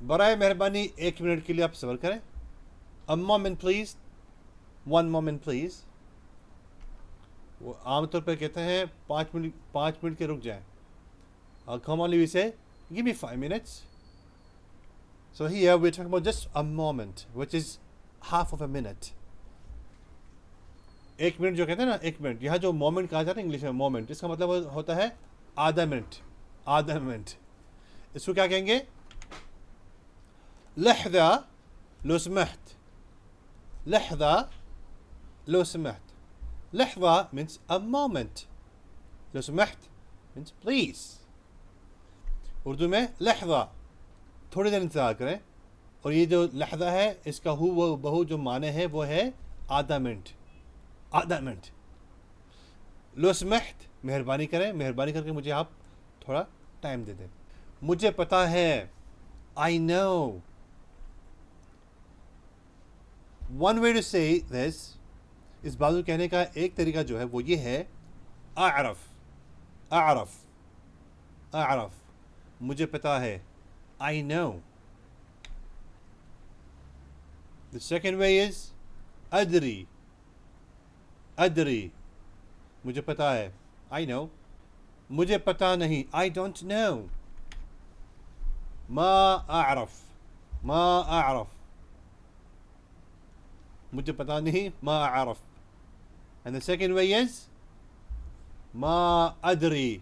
برائے مہربانی 1 منٹ کے لیے آپ صبر کریں. A moment please. 1 moment please. وہ عام طور پہ کہتے ہیں 5 منٹ کے رک جائیں. Commonly we say, give me 5 minutes. So here we're talking about just a moment, which is half of a minute. 1 minute جو کہتے ہیں نا 1 منٹ, یہاں جو مومنٹ کہا جاتا ہے انگلش میں مومنٹ, اس کا مطلب ہوتا ہے آدھا منٹ. آدھا منٹ اس کو کیا کہیں گے؟ لحظة لو سمحت. لحظة لو سمحت. لحظة means a moment. Love سمحت means please. Urdu میں لحظہ, تھوڑی دیر انتظار کریں. اور یہ جو لحظہ ہے اس کا ہو بہو جو معنی ہے وہ ہے آدھا منٹ. آدھا منٹ. لو سمحت مہربانی کریں, مہربانی کر کے مجھے آپ تھوڑا ٹائم دے دیں. مجھے پتہ ہے. I know. One way to say this, اس بات کو کہنے کا ایک طریقہ جو ہے وہ یہ ہے, اعرف. اعرف. اعرف مجھے پتہ ہے. I know. The second way is ادری. ادری مجھے پتہ ہے. I know. مجھے پتہ نہیں. I don't know. ما اعرف. ما اعرف مجھے پتہ نہیں. ما اعرف. And the second way is ما ادری.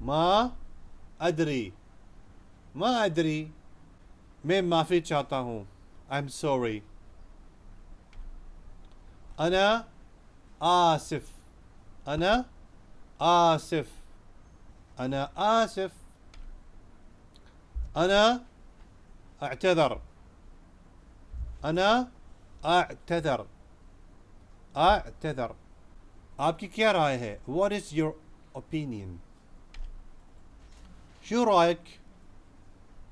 ما ادری. ما ادری میں معافی چاہتا ہوں. I'm sorry. انا آسف. انا آسف. انا آسف. انا اعتذر. انا اعتذر. اعتذر آپ کی کیا رائے ہے؟ What is your opinion? Show رائک.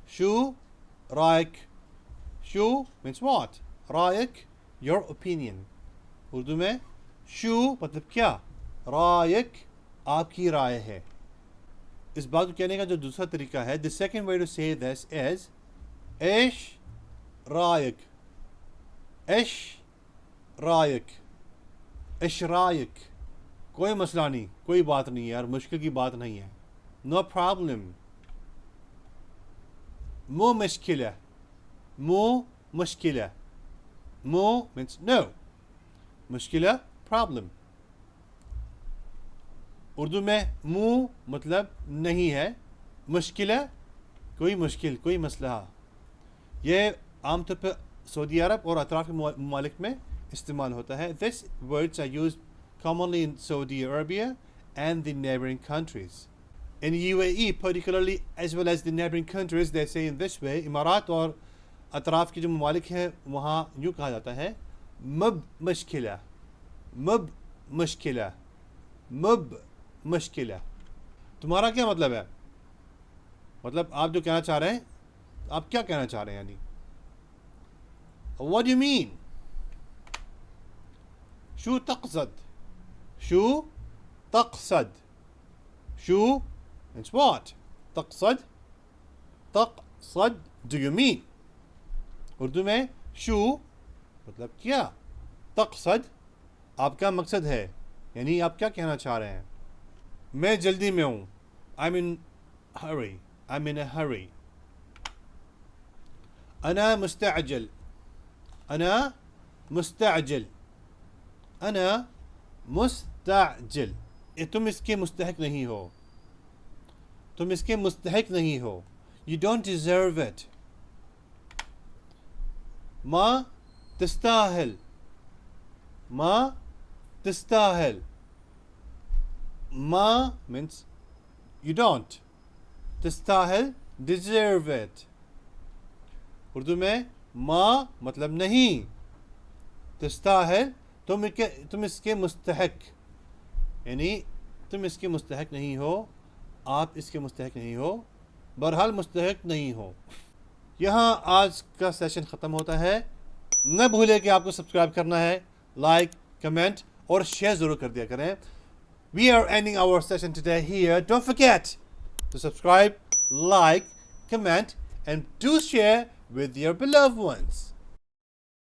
Show رائک. Show means what? رائک your opinion. Urdu میں شو مطلب کیا, رائک آپ کی رائے ہے. اس بات کو کہنے کا جو دوسرا طریقہ ہے, the second way to say this is ایش رائک. ایش رائک. ایش رائک کوئی مسئلہ نہیں, کوئی بات نہیں ہے یار, مشکل کی بات نہیں ہے. No problem. مو مشکلہ. مو مشکلہ. مو means no. مشکلہ problem. اردو میں مو مطلب نہیں ہے, مشکلہ کوئی مشکل, کوئی مسئلہ. یہ عام طور پہ سعودی عرب اور اطراف کے ممالک میں استعمال ہوتا ہے. These words are used commonly in Saudi Arabia and the neighboring countries. In UAE particularly, as well as the neighboring countries, they say in this way. امارات اور اطراف کے جو ممالک ہیں وہاں یوں کہا جاتا ہے, مب مشکلہ. مب مشکلہ. مب مشکلہ. تمہارا کیا مطلب ہے؟ مطلب آپ جو کہنا چاہ رہے ہیں, آپ کیا کہنا چاہ رہے ہیں یعنی. What do you mean? Show تقصد. Show تقصد. Show means what? تقصد. تقصد do you mean. Urdu میں شو مطلب کیا, تقصد آپ کا مقصد ہے, یعنی آپ کیا کہنا چاہ رہے ہیں. میں جلدی میں ہوں. I'm in hurry. I'm in a hurry. أنا مستعجل. أنا مستعجل. أنا مستعجل. تم اس کے مستحق نہیں ہو. تم اس کے مستحق نہیں ہو. You don't deserve it. ما تستاهل. ما تستاهل. ما means you don't. تستاهل deserve it. Urdu میں ما مطلب نہیں, تستاہل تم اس کے مستحق, یعنی تم اس کے مستحق نہیں ہو, آپ اس کے مستحق نہیں ہو, بہرحال مستحق نہیں ہو. یہاں آج کا سیشن ختم ہوتا ہے. نہ بھولے کہ آپ کو سبسکرائب کرنا ہے, لائک, کمنٹ اور شیئر ضرور کر دیا کریں. We are ending our session today here. Don't forget to subscribe, like, comment and do share with your beloved ones.